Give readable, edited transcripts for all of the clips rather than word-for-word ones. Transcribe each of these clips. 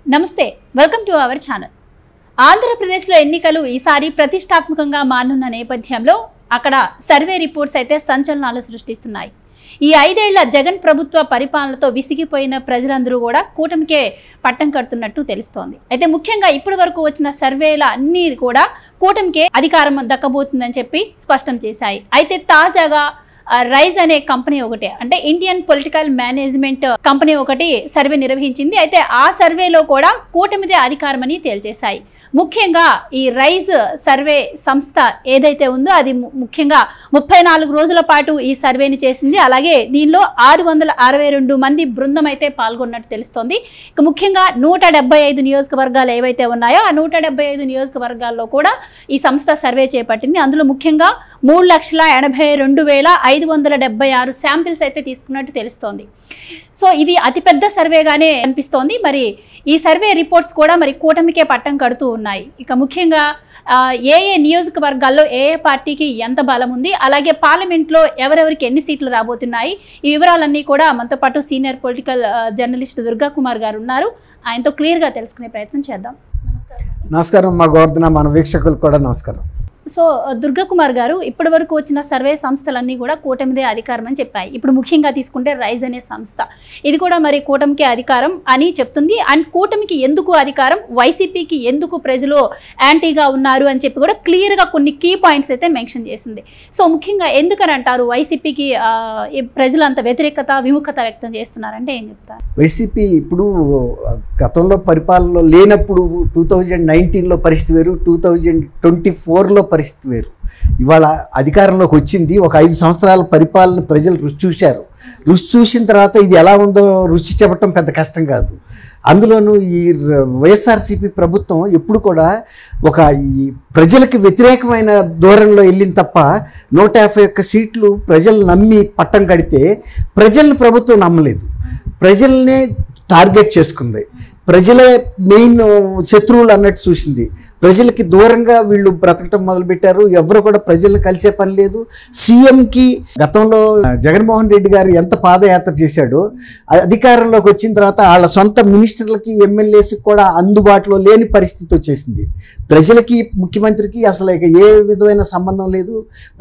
నమస్తే, welcome to our channel. ఆంధ్రప్రదేశ్లో ఎన్నికలు ఈసారి ప్రతిష్టాత్మకంగా మారనున్న నేపథ్యంలో అక్కడ సర్వే రిపోర్ట్స్ అయితే సంచలనాలు సృష్టిస్తున్నాయి. ఈ 5 ఏళ్ల జగన్ ప్రభుత్వ పరిపాలనతో విసిగిపోయిన ప్రజలందరూ కూడా కూటమికే పట్టం కడుతున్నట్టు తెలుస్తోంది. అయితే ముఖ్యంగా ఇప్పటి వరకు వచ్చిన సర్వేల అన్నీ కూడా కూటమికే అధికారం దక్కబోతుందని చెప్పి స్పష్టం చేశాయి. అయితే తాజాగా రైజ్ అనే కంపెనీ ఒకటి, అంటే ఇండియన్ పొలిటికల్ మేనేజ్మెంట్ కంపెనీ ఒకటి సర్వే నిర్వహించింది. అయితే ఆ సర్వేలో కూడా కూటమిదే అధికారం అని తేల్చేశాయి. ముఖ్యంగా ఈ రైజ్ సర్వే సంస్థ ఏదైతే ఉందో అది ముఖ్యంగా 34 రోజుల పాటు ఈ సర్వేని చేసింది. అలాగే దీనిలో 662 మంది బృందం అయితే పాల్గొన్నట్టు తెలుస్తోంది. ఇక ముఖ్యంగా 175 నియోజకవర్గాలు ఏవైతే ఉన్నాయో ఆ 175 నియోజకవర్గాల్లో కూడా ఈ సంస్థ సర్వే చేపట్టింది. అందులో ముఖ్యంగా 3,82,576 శాంపిల్స్ అయితే తీసుకున్నట్టు తెలుస్తోంది. సో ఇది అతిపెద్ద సర్వేగానే అనిపిస్తోంది. మరి ఈ సర్వే రిపోర్ట్స్ కూడా మరి కూటమికే పట్టం కడుతూ ఉన్నాయి. ఇక ముఖ్యంగా ఏ నియోజకవర్గాల్లో ఏ పార్టీకి ఎంత బలం ఉంది, అలాగే పార్లమెంట్లో ఎవరెవరికి ఎన్ని సీట్లు రాబోతున్నాయి, ఈ వివరాలన్నీ కూడా మనతో పాటు senior political journalist Durga Kumar గారు ఉన్నారు. ఆయనతో క్లియర్గా తెలుసుకునే ప్రయత్నం చేద్దాం. నమస్కారం మా గోవర్ధన, మన వీక్షకులకు కూడా నమస్కారం. సో దుర్గా కుమార్ గారు, ఇప్పటి వరకు వచ్చిన సర్వే సంస్థలన్నీ కూడా కూటమిదే అధికారం అని చెప్పాయి. ఇప్పుడు ముఖ్యంగా తీసుకుంటే రైజ్ అనే సంస్థ, ఇది కూడా మరి కూటమికే అధికారం అని చెప్తుంది. అండ్ కూటమికి ఎందుకు అధికారం, వైసీపీకి ఎందుకు ప్రజలు యాంటీగా ఉన్నారు అని చెప్పి కూడా క్లియర్గా కొన్ని కీ పాయింట్స్ అయితే మెన్షన్ చేసింది. సో ముఖ్యంగా ఎందుకని అంటారు వైసీపీకి ప్రజలు అంత వ్యతిరేకత విముఖత వ్యక్తం చేస్తున్నారంటే ఏం చెప్తారు? వైసీపీ ఇప్పుడు గతంలో పరిపాలనలో లేనప్పుడు 2019లో పరిస్థితి వేరు, 2024లో పరిస్థితి వేరు. ఇవాళ అధికారంలోకి వచ్చింది, ఒక 5 సంవత్సరాల పరిపాలన ప్రజలు రుచి చూశారు. రుచి చూసిన తర్వాత ఇది ఎలా ఉందో రుచి చెప్పడం పెద్ద కష్టం కాదు. అందులోనూ ఈ వైఎస్ఆర్సీపీ ప్రభుత్వం ఎప్పుడు కూడా ఒక ఈ ప్రజలకు వ్యతిరేకమైన ధోరణిలో వెళ్ళింది తప్ప 151 సీట్లు ప్రజలు నమ్మి పట్టం కడితే ప్రజల్ని ప్రభుత్వం నమ్మలేదు, ప్రజల్నే టార్గెట్ చేసుకుంది, ప్రజలే మెయిన్ శత్రువులు అన్నట్టు చూసింది. ప్రజలకి దూరంగా వీళ్ళు బ్రతకటం మొదలుపెట్టారు. ఎవరు కూడా ప్రజలను కలిసే పని లేదు. సీఎంకి గతంలో జగన్మోహన్ రెడ్డి గారు ఎంత పాదయాత్ర చేశాడో అధికారంలోకి వచ్చిన తర్వాత వాళ్ళ సొంత మినిస్టర్లకి ఎమ్మెల్యేస్కి కూడా అందుబాటులో లేని పరిస్థితి వచ్చేసింది. ప్రజలకి ముఖ్యమంత్రికి అసలు ఏ విధమైన సంబంధం లేదు.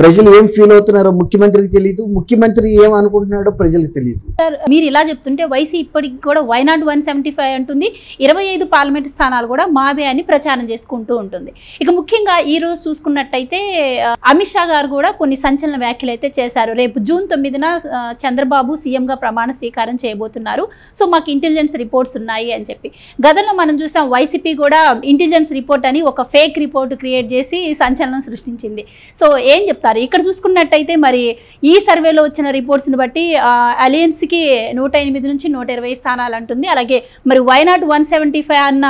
ప్రజలు ఏం ఫీల్ అవుతున్నారో ముఖ్యమంత్రికి తెలియదు, ముఖ్యమంత్రి ఏం అనుకుంటున్నాడో ప్రజలకు తెలియదు. సార్ మీరు ఇలా చెప్తుంటే వైసీ ఇప్పటికి కూడా వైనాట్ 175 అంటుంది, 25 పార్లమెంటు స్థానాలు కూడా మావే అని ప్రచారం చేసుకుంటూ ఉంటుంది. ఇక ముఖ్యంగా ఈ రోజు చూసుకున్నట్టయితే అమిత్ షా గారు కూడా కొన్ని సంచలన వ్యాఖ్యలు అయితే చేశారు. రేపు జూన్ 9న చంద్రబాబు సీఎంగా ప్రమాణ స్వీకారం చేయబోతున్నారు, సో మాకు ఇంటెలిజెన్స్ రిపోర్ట్స్ ఉన్నాయి అని చెప్పి. గతంలో మనం చూసాం వైసీపీ కూడా ఇంటెలిజెన్స్ రిపోర్ట్ అని ఒక ఫేక్ రిపోర్ట్ క్రియేట్ చేసి సంచలనం సృష్టించింది. సో ఏం చెప్తారు? ఇక్కడ చూసుకున్నట్టయితే మరి ఈ సర్వేలో వచ్చిన రిపోర్ట్స్ని బట్టి అలయన్స్కి 108 నుంచి 120 స్థానాలు అంటుంది. అలాగే మరి వైనాట్ 175 అన్న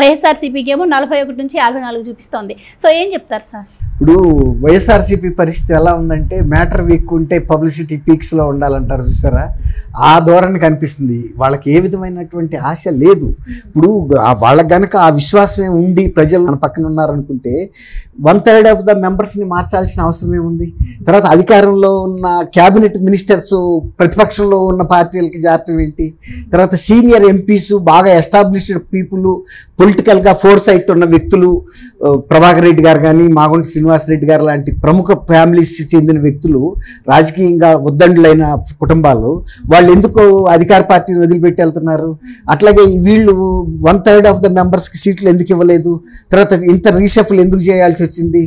వైఎస్ఆర్సీపీకి ఏమో 41 నుంచి 54 చూపిస్తోంది. సో ఏం చెప్తారు సార్? ఇప్పుడు వైఎస్ఆర్సీపీ పరిస్థితి ఎలా ఉందంటే మ్యాటర్ వీక్ ఉంటే పబ్లిసిటీ పీక్స్లో ఉండాలంటారు చూసారా, ఆ ధోరణి కనిపిస్తుంది. వాళ్ళకి ఏ విధమైనటువంటి ఆశ లేదు. ఇప్పుడు వాళ్ళకి కనుక ఆ విశ్వాసమే ఉండి ప్రజలు మన పక్కన ఉన్నారనుకుంటే 1/3 ఆఫ్ ద మెంబర్స్ని మార్చాల్సిన అవసరం ఏముంది? తర్వాత అధికారంలో ఉన్న క్యాబినెట్ మినిస్టర్స్ ప్రతిపక్షంలో ఉన్న పార్టీలకి జారటం ఏంటి? తర్వాత సీనియర్ ఎంపీస్, బాగా ఎస్టాబ్లిష్డ్ పీపుల్, పొలిటికల్గా ఫోర్సైట్ ఉన్న వ్యక్తులు, ప్రభాకర్ రెడ్డి గారు కానీ మాగుంట శ్రీనివాసరెడ్డి గారు లాంటి ప్రముఖ ఫ్యామిలీస్ చెందిన వ్యక్తులు, రాజకీయంగా ఉద్దండులైన కుటుంబాలు, వాళ్ళు ఎందుకు అధికార పార్టీని వదిలిపెట్టి వెళ్తున్నారు? అట్లాగే వీళ్ళు 1/3 ఆఫ్ ద మెంబర్స్కి సీట్లు ఎందుకు ఇవ్వలేదు? తర్వాత ఇంత రీషఫల్ ఎందుకు చేయాల్సి వచ్చింది?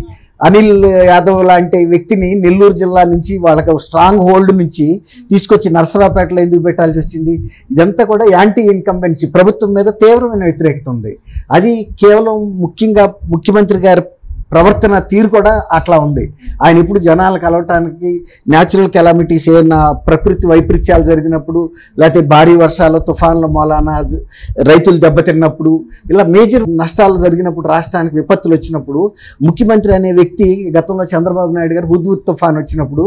అనిల్ యాదవ్ లాంటి వ్యక్తిని నెల్లూరు జిల్లా నుంచి వాళ్ళకి స్ట్రాంగ్ హోల్డ్ నుంచి తీసుకొచ్చి నరసరావుపేటలో ఎందుకు పెట్టాల్సి వచ్చింది? ఇదంతా కూడా యాంటీ ఇన్కంబెన్సీ, ప్రభుత్వం మీద తీవ్రమైన వ్యతిరేకత ఉంది. అది కేవలం ముఖ్యంగా ముఖ్యమంత్రి గారి ప్రవర్తన తీరు కూడా అట్లా ఉంది. ఆయన ఇప్పుడు జనాలు కలవటానికి న్యాచురల్ కెలామిటీస్, ఏదైనా ప్రకృతి వైపరీత్యాలు జరిగినప్పుడు, లేకపోతే భారీ వర్షాలు తుఫాన్ల మూలాన రైతులు దెబ్బతిన్నప్పుడు, ఇలా మేజర్ నష్టాలు జరిగినప్పుడు, రాష్ట్రానికి విపత్తులు వచ్చినప్పుడు ముఖ్యమంత్రి అనే వ్యక్తి గతంలో చంద్రబాబు నాయుడు గారు హుద్హుద్ తుఫాన్ వచ్చినప్పుడు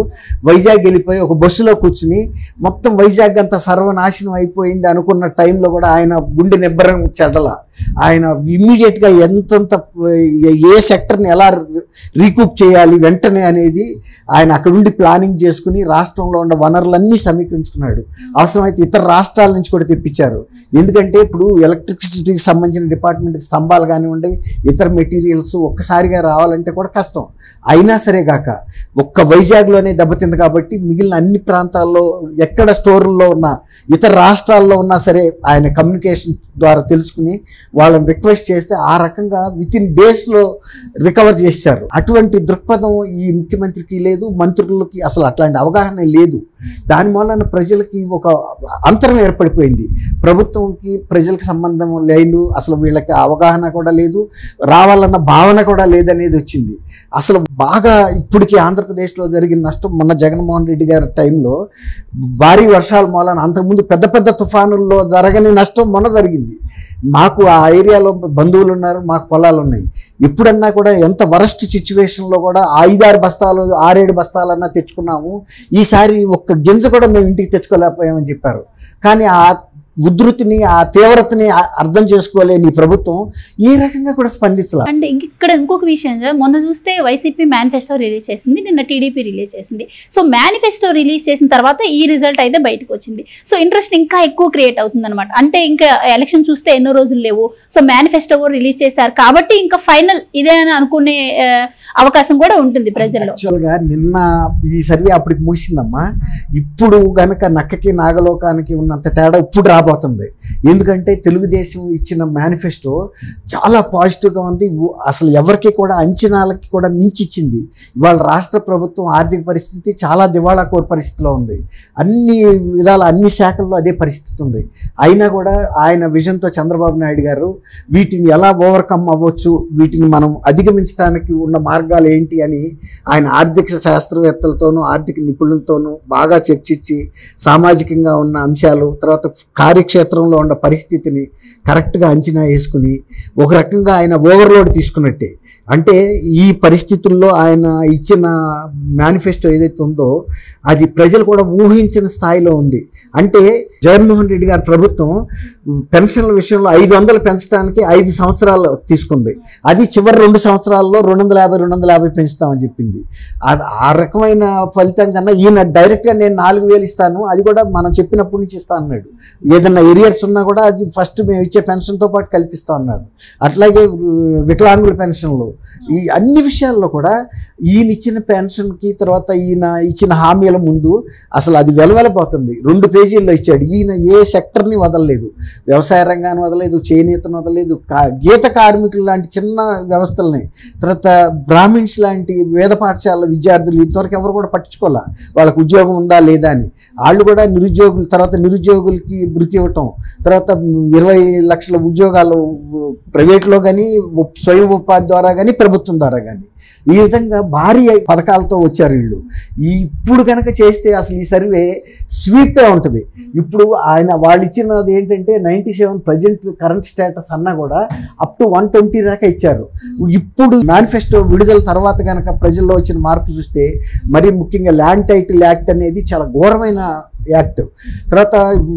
వైజాగ్ వెళ్ళిపోయి ఒక బస్సులో కూర్చుని మొత్తం వైజాగ్ అంతా సర్వనాశనం అయిపోయింది అనుకున్న టైంలో కూడా ఆయన గుండె నిబ్బరం చెడ్డల. ఆయన ఇమ్మీడియట్గా ఎంతంత ఏ సెక్టర్ని ఎలా రీకూప్ చేయాలి వెంటనే అనేది ఆయన అక్కడుండి ప్లానింగ్ చేసుకుని రాష్ట్రంలో ఉన్న వనరులన్నీ సమీకరించుకున్నాడు. అవసరమైతే ఇతర రాష్ట్రాల నుంచి కూడా తెప్పించారు. ఎందుకంటే ఇప్పుడు ఎలక్ట్రిసిటీకి సంబంధించిన డిపార్ట్మెంట్కి స్తంభాలు కానివ్వండి, ఇతర మెటీరియల్స్ ఒక్కసారిగా రావాలంటే కూడా కష్టం. అయినా సరే గాక ఒక్క వైజాగ్లోనే దెబ్బతింది కాబట్టి మిగిలిన అన్ని ప్రాంతాల్లో ఎక్కడ స్టోర్ల్లో ఉన్న ఇతర రాష్ట్రాల్లో ఉన్నా సరే ఆయన కమ్యూనికేషన్ ద్వారా తెలుసుకుని వాళ్ళని రిక్వెస్ట్ చేస్తే ఆ రకంగా విత్ ఇన్ డేస్లో రికవర్ చేశారు. అటువంటి దృక్పథం ఈ ముఖ్యమంత్రికి లేదు, మంత్రులకి అసలు అట్లాంటి అవగాహన లేదు. దాని వలన ప్రజలకి ఒక అంతరం ఏర్పడిపోయింది. ప్రభుత్వంకి ప్రజలకు సంబంధం లేదు, అసలు వీళ్ళకి అవగాహన కూడా లేదు, రావాలన్న భావన కూడా లేదనేది వచ్చింది. అసలు బాగా ఇప్పటికీ ఆంధ్రప్రదేశ్లో జరిగిన నష్టం మొన్న జగన్మోహన్ రెడ్డి గారి టైంలో భారీ వర్షాల మూలన, అంతకుముందు పెద్ద పెద్ద తుఫానుల్లో జరగని నష్టం మొన్న జరిగింది. మాకు ఆ ఏరియాలో బంధువులు ఉన్నారు, మాకు పొలాలు ఉన్నాయి. ఎప్పుడన్నా కూడా ఎంత వరస్ట్ సిచ్యువేషన్లో కూడా 5-6 బస్తాలు 6-7 బస్తాలన్నా తెచ్చుకున్నాము. ఈసారి ఒక్క గింజ కూడా మేము ఇంటికి తెచ్చుకోలేకపోయామని చెప్పారు. కానీ ఆ ఉధృతిని, ఆ తీవ్రతని అర్థం చేసుకోలేని ప్రభుత్వం ఈ రకంగా కూడా స్పందించాలి. అండ్ ఇక్కడ ఇంకొక విషయం, మొన్న చూస్తే వైసీపీ మేనిఫెస్టో రిలీజ్ చేసింది, నిన్న టీడీపీ రిలీజ్ చేసింది. సో మేనిఫెస్టో రిలీజ్ చేసిన తర్వాత ఈ రిజల్ట్ అయితే బయటకు వచ్చింది. సో ఇంట్రెస్ట్ ఇంకా ఎక్కువ క్రియేట్ అవుతుంది అనమాట. అంటే ఇంకా ఎలక్షన్ చూస్తే ఎన్నో రోజులు లేవు, సో మేనిఫెస్టో కూడా రిలీజ్ చేశారు కాబట్టి ఇంకా ఫైనల్ ఇదే అని అనుకునే అవకాశం కూడా ఉంటుంది ప్రజల్లో. యాక్చువల్గా నిన్న ఈ సర్వే అప్పటికి ముగిసిందమ్మా. ఇప్పుడు గనక నక్కకి నాగలోకానికి ఉన్నంత తేడా ఇప్పుడు రాబోతుంది. ఎందుకంటే తెలుగుదేశం ఇచ్చిన మేనిఫెస్టో చాలా పాజిటివ్గా ఉంది. అసలు ఎవరికి కూడా అంచనాలకి కూడా మించిచ్చింది. ఇవాళ రాష్ట్ర ప్రభుత్వం ఆర్థిక పరిస్థితి చాలా దివాళా కోర్ పరిస్థితిలో ఉంది. అన్ని విధాల అన్ని శాఖల్లో అదే పరిస్థితి ఉంది. అయినా కూడా ఆయన విజన్తో చంద్రబాబు నాయుడు గారు వీటిని ఎలా ఓవర్కమ్ అవ్వచ్చు, వీటిని మనం అధిగమించడానికి ఉన్న మార్గాలు ఏంటి అని ఆయన ఆర్థిక శాస్త్రవేత్తలతోనూ ఆర్థిక నిపుణులతోనూ బాగా చర్చించి సామాజికంగా ఉన్న అంశాలు, తర్వాత కార్యక్షేత్రంలో ఉన్న పరిస్థితిని కరెక్ట్గా అంచనా వేసుకుని ఒక రకంగా ఆయన ఓవర్లోడ్ తీసుకున్నట్టే. అంటే ఈ పరిస్థితుల్లో ఆయన ఇచ్చిన మేనిఫెస్టో ఏదైతే ఉందో అది ప్రజలు కూడా ఊహించిన స్థాయిలో ఉంది. అంటే జగన్మోహన్ రెడ్డి గారి ప్రభుత్వం పెన్షన్ల విషయంలో 500 పెంచడానికి 5 సంవత్సరాలు తీసుకుంది. అది చివరి 2 సంవత్సరాల్లో 250 పెంచుతామని చెప్పింది. అది ఆ రకమైన ఫలితం కన్నా ఈయన డైరెక్ట్గా నేను 4000 ఇస్తాను, అది కూడా మనం చెప్పినప్పటి నుంచి ఇస్తా అన్నాడు. ఏదన్నా ఏరియర్స్ ఉన్నా కూడా అది ఫస్ట్ మేము ఇచ్చే పెన్షన్తో పాటు కల్పిస్తా అన్నారు. అట్లాగే వికలాంగుల పెన్షన్లు, ఈ అన్ని విషయాల్లో కూడా ఈయన ఇచ్చిన పెన్షన్కి తర్వాత ఈయన ఇచ్చిన హామీల ముందు అసలు అది వెలవెలపోతుంది. 2 పేజీల్లో ఇచ్చాడు. ఈయన ఏ సెక్టర్ని వదలలేదు, వ్యవసాయ రంగాన్ని వదలలేదు, చేనేతను వదలలేదు, గీత కార్మికులు లాంటి చిన్న వ్యవస్థలని, తర్వాత బ్రాహ్మిన్స్ లాంటి వేద పాఠశాల విద్యార్థులు ఇంతవరకు ఎవరు కూడా పట్టించుకోలే వాళ్ళకు ఉద్యోగం ఉందా లేదా అని. వాళ్ళు కూడా నిరుద్యోగులు, తర్వాత నిరుద్యోగులకి భృతి ఇవ్వటం, తర్వాత 20 లక్షల ఉద్యోగాలు ప్రైవేట్లో కానీ స్వయం ఉపాధి ద్వారా కానీ ప్రభుత్వం ద్వారా కానీ ఈ విధంగా భారీ పథకాలతో వచ్చారు వీళ్ళు. ఇప్పుడు కనుక చేస్తే అసలు ఈ సర్వే స్వీపే ఉంటుంది. ఇప్పుడు ఆయన వాళ్ళు ఇచ్చినది ఏంటంటే 97 ప్రజెంట్ కరెంట్ స్టేటస్ అన్నా కూడా అప్ టు 120 దాకా ఇచ్చారు. ఇప్పుడు మేనిఫెస్టో విడుదల తర్వాత కనుక ప్రజల్లో వచ్చిన మార్పు చూస్తే మరి ముఖ్యంగా ల్యాండ్ టైటిల్ యాక్ట్ అనేది చాలా ఘోరమైన యాక్ట్. తర్వాత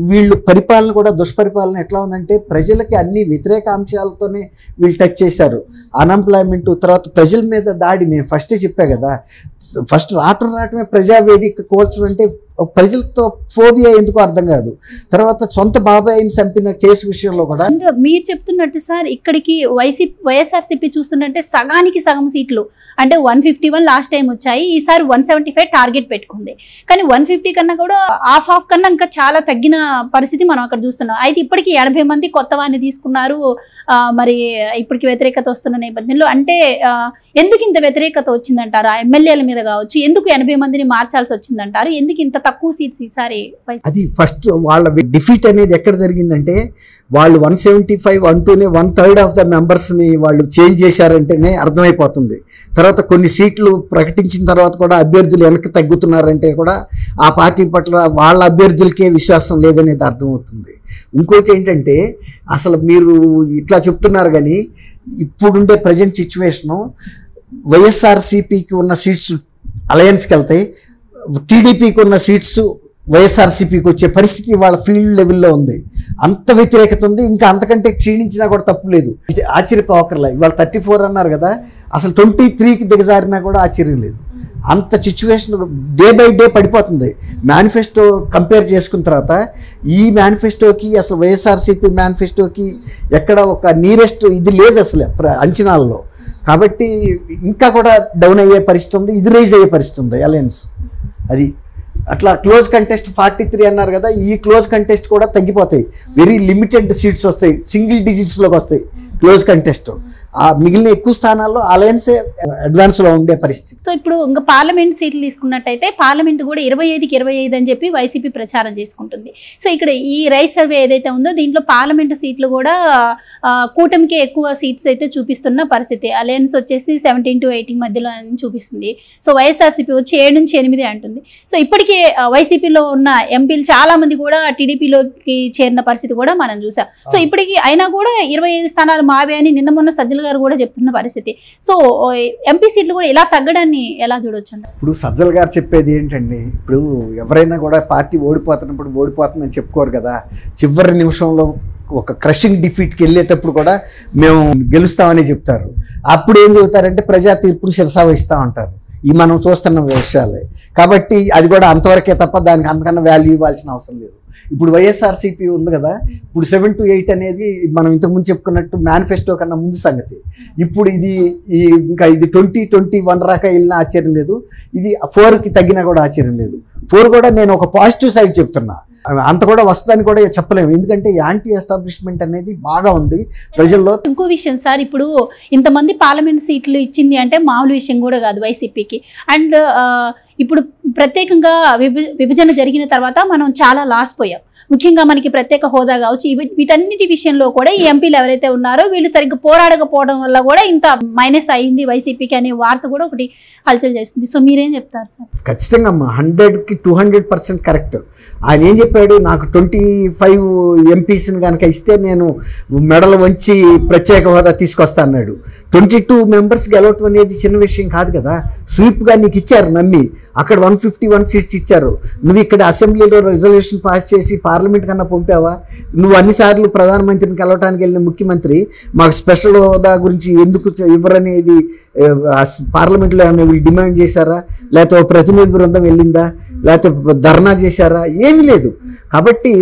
వీళ్ళు పరిపాలన కూడా దుష్పరిపాలన ఎట్లా ఉందంటే ప్రజలకి అన్ని వ్యతిరేక అంశాలతోనే వీళ్ళు టచ్ చేశారు. అన్ఎంప్లాయ్మెంట్, తర్వాత ప్రజల మీద దాడి. నేను ఫస్టే చెప్పా కదా, ఫస్ట్ రావటమే ప్రజావేదిక కోల్చడం అంటే ప్రజలతో ఫోబియా ఎందుకో అర్థం కాదు. తర్వాత సొంత బాబాయిని చంపిన కేసు విషయంలో కూడా మీరు చెప్తున్నట్టు సార్ ఇక్కడికి వైఎస్ఆర్సీపీ చూస్తున్నట్టే సగానికి సగం సీట్లు అంటే 151 లాస్ట్ టైం వచ్చాయి, ఈసారి 175 టార్గెట్ పెట్టుకుంది. కానీ 150 కన్నా కూడా హాఫ్ కన్నా ఇంకా చాలా తగ్గిన పరిస్థితి మనం అక్కడ చూస్తున్నాం. అయితే ఇప్పటికీ 80 మంది కొత్త వారిని తీసుకున్నారు. మరి ఇప్పటికి వ్యతిరేకత వస్తున్న నేపథ్యంలో అంటే ఎందుకు ఇంత వ్యతిరేకత వచ్చిందంటారు? ఆ ఎమ్మెల్యేల మీద కావచ్చు, ఎందుకు 80 మందిని మార్చాల్సి వచ్చిందంటారు? ఎందుకు ఇంత తక్కువ సీట్స్ ఈసారి? అది ఫస్ట్ వాళ్ళ డిఫీట్ అనేది ఎక్కడ జరిగిందంటే వాళ్ళు 175 అంటూనే 1/3 ఆఫ్ ద మెంబర్స్ని వాళ్ళు చేంజ్ చేశారంటేనే అర్థమైపోతుంది. తర్వాత కొన్ని సీట్లు ప్రకటించిన తర్వాత కూడా అభ్యర్థులు వెనక్కి తగ్గుతున్నారంటే కూడా ఆ పార్టీ పట్ల వాళ్ళ అభ్యర్థులకే విశ్వాసం లేదనేది అర్థమవుతుంది. ఇంకోటి ఏంటంటే అసలు మీరు ఇట్లా చెప్తున్నారు కానీ ఇప్పుడుండే ప్రజెంట్ సిచ్యువేషను వైఎస్ఆర్సీపీకి ఉన్న సీట్స్ అలయన్స్కి వెళ్తాయి, టీడీపీకి ఉన్న సీట్స్ వైఎస్ఆర్సీపీకి వచ్చే పరిస్థితి వాళ్ళ ఫీల్డ్ లెవెల్లో ఉంది. అంత వ్యతిరేకత ఉంది. ఇంకా అంతకంటే క్షీణించినా కూడా తప్పు లేదు. ఇది ఆశ్చర్యపోకర్లా. ఇవాళ 34 అన్నారు కదా, అసలు 23కి దిగజారినా కూడా ఆశ్చర్యం లేదు. అంత సిచ్యువేషన్ డే బై డే పడిపోతుంది. మేనిఫెస్టో కంపేర్ చేసుకున్న తర్వాత ఈ మేనిఫెస్టోకి అసలు వైఎస్ఆర్సీపీ మేనిఫెస్టోకి ఎక్కడ ఒక నియరెస్ట్ ఇది లేదు అసలు అంచనాల్లో. కాబట్టి ఇంకా కూడా డౌన్ అయ్యే పరిస్థితి ఉంది, ఇది రైజ్ అయ్యే పరిస్థితి ఉంది అలయన్స్. అది అట్లా క్లోజ్ కంటెస్ట్ 43 అన్నారు కదా, ఈ క్లోజ్ కంటెస్ట్ కూడా తగ్గిపోతాయి. వెరీ లిమిటెడ్ సీట్స్ వస్తాయి, సింగిల్ డిజిట్స్లోకి వస్తాయి క్లోజ్ కంటెస్ట్. ఆ మిగిలిన ఎక్కువ స్థానాల్లో అలయన్సే అడ్వాన్స్లో ఉండే పరిస్థితి. సో ఇప్పుడు ఇంకా పార్లమెంట్ సీట్లు తీసుకున్నట్టయితే పార్లమెంట్ కూడా 25కి 25 అని చెప్పి వైసీపీ ప్రచారం చేసుకుంటుంది. సో ఇక్కడ ఈ రైస్ సర్వే ఏదైతే ఉందో దీంట్లో పార్లమెంట్ సీట్లు కూడా కూటమికి ఎక్కువ సీట్స్ అయితే చూపిస్తున్న పరిస్థితి. అలయన్స్ వచ్చేసి 17 to 18 మధ్యలో అని చూపిస్తుంది. సో వైఎస్ఆర్సీపీ వచ్చి 7 నుంచి 8 అంటుంది. సో ఇప్పటికే వైసీపీలో ఉన్న ఎంపీలు చాలా మంది కూడా టీడీపీలోకి చేరిన పరిస్థితి కూడా మనం చూసాం. సో ఇప్పటికి అయినా కూడా 25 స్థానాలు మావే అని నిన్న మొన్న సజ్జల గారు కూడా చెప్తున్న పరిస్థితి. సో ఎంపీ సీట్లు కూడా ఇలా తగ్గడాన్ని ఎలా చూడొచ్చు అంట? ఇప్పుడు సజ్జల గారు చెప్పేది ఏంటండి, ఇప్పుడు ఎవరైనా కూడా పార్టీ ఓడిపోతున్నప్పుడు ఓడిపోతుందని చెప్పుకోరు కదా. చివరి నిమిషంలో ఒక క్రషింగ్ డిఫీట్కి వెళ్ళేటప్పుడు కూడా మేము గెలుస్తామని చెప్తారు. అప్పుడు ఏం చెబుతారంటే ప్రజా తీర్పును శిరసావహిస్తూ ఉంటారు. ఈ మనం చూస్తున్న విషయాలే కాబట్టి అది కూడా అంతవరకే తప్ప దానికి అంతకన్నా వాల్యూ ఇవ్వాల్సిన అవసరం లేదు. ఇప్పుడు వైఎస్ఆర్సీపీ ఉంది కదా, ఇప్పుడు 7 to 8 అనేది మనం ఇంతకుముందు చెప్పుకున్నట్టు మేనిఫెస్టో కన్నా ముందు సంగతి. ఇప్పుడు ఇది ఇంకా ఇది 2021 రాకా వెళ్ళినా ఆశ్చర్యం లేదు, ఇది 4కి తగ్గినా కూడా ఆశ్చర్యం లేదు. 4 కూడా నేను ఒక పాజిటివ్ సైడ్ చెప్తున్నా, అంత కూడా వస్తుందని కూడా చెప్పలేము. ఎందుకంటే యాంటీ ఎస్టాబ్లిష్మెంట్ అనేది బాగా ఉంది ప్రజల్లో. ఇంకో విషయం సార్, ఇప్పుడు ఇంతమంది పార్లమెంట్ సీట్లు ఇచ్చింది అంటే మామూలు విషయం కూడా కాదు వైసీపీకి. అండ్ ఇప్పుడు ప్రత్యేకంగా విభజన జరిగిన తర్వాత మనం చాలా లాస్ పోయాం. ముఖ్యంగా మనకి ప్రత్యేక హోదా కావచ్చు, వీటన్నిటి విషయంలో కూడా ఈ ఎంపీలు ఎవరైతే ఉన్నారో వీళ్ళు సరిగ్గా పోరాడకపోవడం వల్ల కూడా ఇంత మైనస్ అయింది వైసీపీకి అనే వార్త కూడా ఒకటి హల్చల్ చేస్తుంది. సో మీరేం చెప్తారు సార్? ఖచ్చితంగా అమ్మా, 100కి 200% కరెక్ట్. ఆయన ఏం చెప్పాడు, నాకు 25 ఎంపీస్ని కనుక ఇస్తే నేను మెడలు వంచి ప్రత్యేక హోదా తీసుకొస్తా అన్నాడు. 22 మెంబర్స్ గెలవటం అనేది చిన్న విషయం కాదు కదా. స్వీప్గా నీకు ఇచ్చారు నమ్మి, అక్కడ 151 సీట్స్ ఇచ్చారు. నువ్వు ఇక్కడ అసెంబ్లీలో రిజల్యూషన్ పాస్ చేసి పార్లమెంట్ కన్నా పంపావా? నువ్వు అన్నిసార్లు ప్రధానమంత్రిని కలవటానికి వెళ్ళిన ముఖ్యమంత్రి మాకు స్పెషల్ హోదా గురించి ఎందుకు ఇవ్వరనేది పార్లమెంట్లో ఏమైనా వీళ్ళు డిమాండ్ చేశారా? లేకపోతే ప్రతినిధి బృందం వెళ్ళిందా? లేకపోతే ధర్నా చేశారా? ఏమీ లేదు. కాబట్టి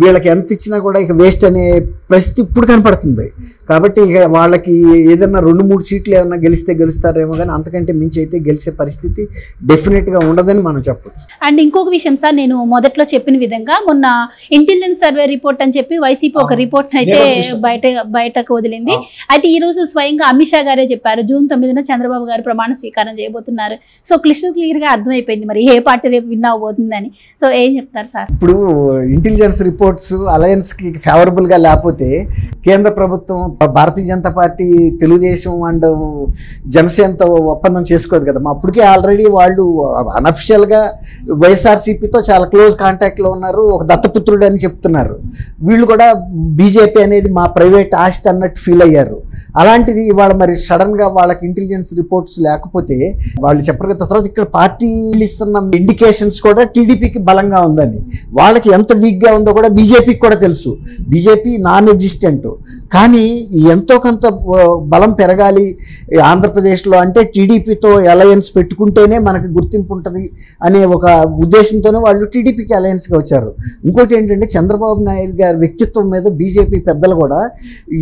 వీళ్ళకి ఎంత ఇచ్చినా కూడా ఇక వేస్ట్ అనే పరిస్థితి ఇప్పుడు కనపడుతుంది. కాబట్టి ఇక వాళ్ళకి ఏదైనా 2-3 సీట్లు ఏమన్నా గెలిస్తే గెలుస్తారేమో, కానీ అంతకంటే మించి అయితే గెలిచే పరిస్థితి డెఫినెట్గా ఉండదని మనం చెప్పొచ్చు. అండ్ ఇంకొక విషయం సార్, నేను మొదట్లో చెప్పిన విధంగా మొన్న ఇంటెలిజెన్స్ సర్వే రిపోర్ట్ అని చెప్పి వైసీపీ ఒక రిపోర్ట్ అయితే బయటకు వదిలింది. అయితే ఈ రోజు స్వయంగా అమిత్ షా గారే చెప్పారు, జూన్ 9న చంద్రబాబు గారు ప్రమాణ స్వీకారం చేయబోతున్నారు. సో క్లియర్ గా అర్థమైపోయింది మరి ఏ పార్టీ రేపు విన్ అవబోతుందని. సో ఏం చెప్తారు సార్? ఇప్పుడు ఇంటెలిజెన్స్ రిపోర్ట్స్ అలయన్స్కి ఫేవరబుల్గా లేకపోతే కేంద్ర ప్రభుత్వం భారతీయ జనతా పార్టీ తెలుగుదేశం అండ్ జనసేనతో ఒప్పందం చేసుకోదు కదా. అప్పటికే ఆల్రెడీ వాళ్ళు అనఫిషియల్గా వైఎస్ఆర్సీపీతో చాలా క్లోజ్ కాంటాక్ట్లో ఉన్నారు, ఒక దత్తపుత్రుడు అని చెప్తున్నారు. వీళ్ళు కూడా బీజేపీ అనేది మా ప్రైవేట్ ఆస్తి అన్నట్టు ఫీల్ అయ్యారు. అలాంటిది ఇవాళ మరి సడన్గా వాళ్ళకి ఇంటెలిజెన్స్ రిపోర్ట్స్ లేకపోతే వాళ్ళు చెప్పరు కదా. తర్వాత ఇక్కడ పార్టీలు ఇస్తున్న ఇండికేషన్స్ కూడా టీడీపీకి బలంగా ఉందని, వాళ్ళకి ఎంత వీక్గా ఉందో కూడా బీజేపీకి కూడా తెలుసు. బీజేపీ నాన్ ఎగ్జిస్టెంట్, కానీ ఎంతో కొంత బలం పెరగాలి ఆంధ్రప్రదేశ్లో అంటే టీడీపీతో అలయన్స్ పెట్టుకుంటేనే మనకి గుర్తింపు ఉంటుంది అనే ఒక ఉద్దేశంతోనే వాళ్ళు టీడీపీకి అలయన్స్గా వచ్చారు. ఇంకోటి ఏంటంటే చంద్రబాబు నాయుడు గారి వ్యక్తిత్వం మీద బీజేపీ పెద్దలు కూడా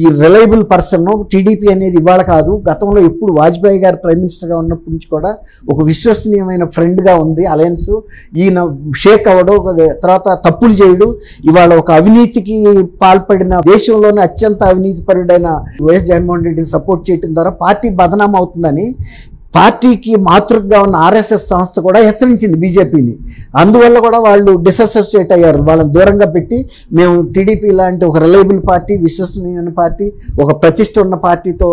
ఈ రిలయబుల్ పర్సన్ టీడీపీ అనేది ఇవాళ కాదు, గతంలో ఎప్పుడు వాజ్పేయి గారు ప్రైమ్ మినిస్టర్గా ఉన్నప్పటి నుంచి కూడా ఒక విశ్వసనీయమైన ఫ్రెండ్గా ఉంది అలయన్స్. ఈయన షేక్ అవ్వడు, తర్వాత తప్పులు చేయడు. ఇవాళ ఒక అవినీతికి పాల్పడిన దేశంలోనే అత్యంత అవినీతిపరుడైన వైఎస్ జగన్మోహన్ రెడ్డిని సపోర్ట్ చేయడం ద్వారా పార్టీ బదనాం అవుతుందని పార్టీకి మాతృగా ఉన్న ఆర్ఎస్ఎస్ సంస్థ కూడా హెచ్చరించింది బీజేపీని. అందువల్ల కూడా వాళ్ళు డిసోసియేట్ అయ్యారు. వాళ్ళని దూరంగా పెట్టి మేము టీడీపీ లాంటి ఒక రిలయబుల్ పార్టీ, విశ్వసనీయమైన పార్టీ, ఒక ప్రతిష్ట ఉన్న పార్టీతో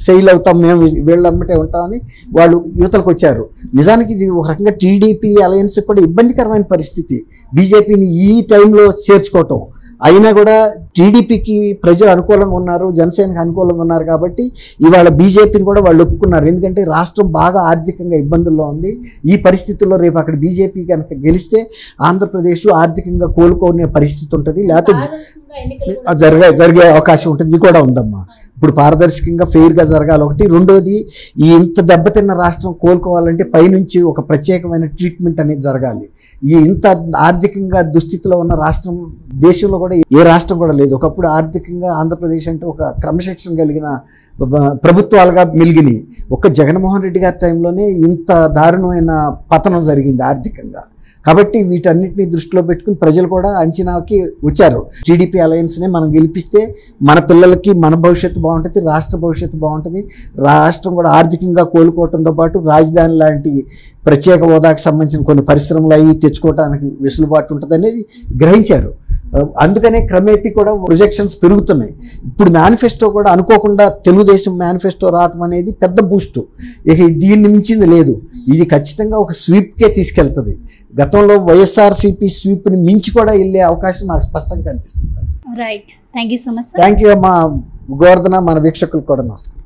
సెయిల్ అవుతాం, మేము వీళ్ళమ్మటే ఉంటామని వాళ్ళు యువతలకు వచ్చారు. నిజానికి ఇది ఒక రకంగా టీడీపీ అలయన్స్ కూడా ఇబ్బందికరమైన పరిస్థితి బీజేపీని ఈ టైంలో చేర్చుకోవటం. అయినా కూడా టీడీపీకి ప్రజలు అనుకూలంగా ఉన్నారు, జనసేనకి అనుకూలంగా ఉన్నారు కాబట్టి ఇవాళ బీజేపీని కూడా వాళ్ళు ఒప్పుకున్నారు. ఎందుకంటే రాష్ట్రం బాగా ఆర్థికంగా ఇబ్బందుల్లో ఉంది. ఈ పరిస్థితుల్లో రేపు అక్కడ బీజేపీ కనుక గెలిస్తే ఆంధ్రప్రదేశ్ ఆర్థికంగా కోలుకునే పరిస్థితి ఉంటుంది, లేకపోతే జరిగే అవకాశం ఉంటుంది. ఇది కూడా ఉందమ్మా. ఇప్పుడు పారదర్శకంగా ఫెయిర్గా జరగాలి ఒకటి. రెండోది, ఈ ఇంత దెబ్బతిన్న రాష్ట్రం కోలుకోవాలంటే పైనుంచి ఒక ప్రత్యేకమైన ట్రీట్మెంట్ అనేది జరగాలి. ఈ ఇంత ఆర్థికంగా దుస్థితిలో ఉన్న రాష్ట్రం దేశంలో కూడా ఏ రాష్ట్రం కూడా లేదు. ఒకప్పుడు ఆర్థికంగా ఆంధ్రప్రదేశ్ అంటే ఒక క్రమశిక్షణ కలిగిన ప్రభుత్వాలుగా మెలిగినాయి. ఒక్క జగన్మోహన్ రెడ్డి గారి టైంలోనే ఇంత దారుణమైన పతనం జరిగింది ఆర్థికంగా. కాబట్టి వీటన్నిటిని దృష్టిలో పెట్టుకుని ప్రజలు కూడా అంచనాకి వచ్చారు. టీడీపీ అలయన్స్ని మనం గెలిపిస్తే మన పిల్లలకి మన భవిష్యత్తు బాగుంటుంది, రాష్ట్ర భవిష్యత్తు బాగుంటుంది. రాష్ట్రం కూడా ఆర్థికంగా కోలుకోవడంతో పాటు రాజధాని లాంటి ప్రత్యేక హోదాకి సంబంధించిన కొన్ని పరిశ్రమలు అవి తెచ్చుకోవడానికి వెసులుబాటు ఉంటుంది అనేది గ్రహించారు. అందుకనే క్రమేపీ కూడా ప్రొజెక్షన్స్ పెరుగుతున్నాయి. ఇప్పుడు మేనిఫెస్టో కూడా అనుకోకుండా తెలుగుదేశం మేనిఫెస్టో రావటం అనేది పెద్ద బూస్టు. ఇక దీన్ని మించింది లేదు. ఇది ఖచ్చితంగా ఒక స్వీప్కే తీసుకెళ్తుంది. గతంలో వైఎస్ఆర్సీపీ స్వీప్ని మించి కూడా వెళ్ళే అవకాశం నాకు స్పష్టంగా కనిపిస్తుంది. Right, thank you so much. Thank you అమ్మా గోవర్ధన. మన వీక్షకులకు కూడా నమస్కారం.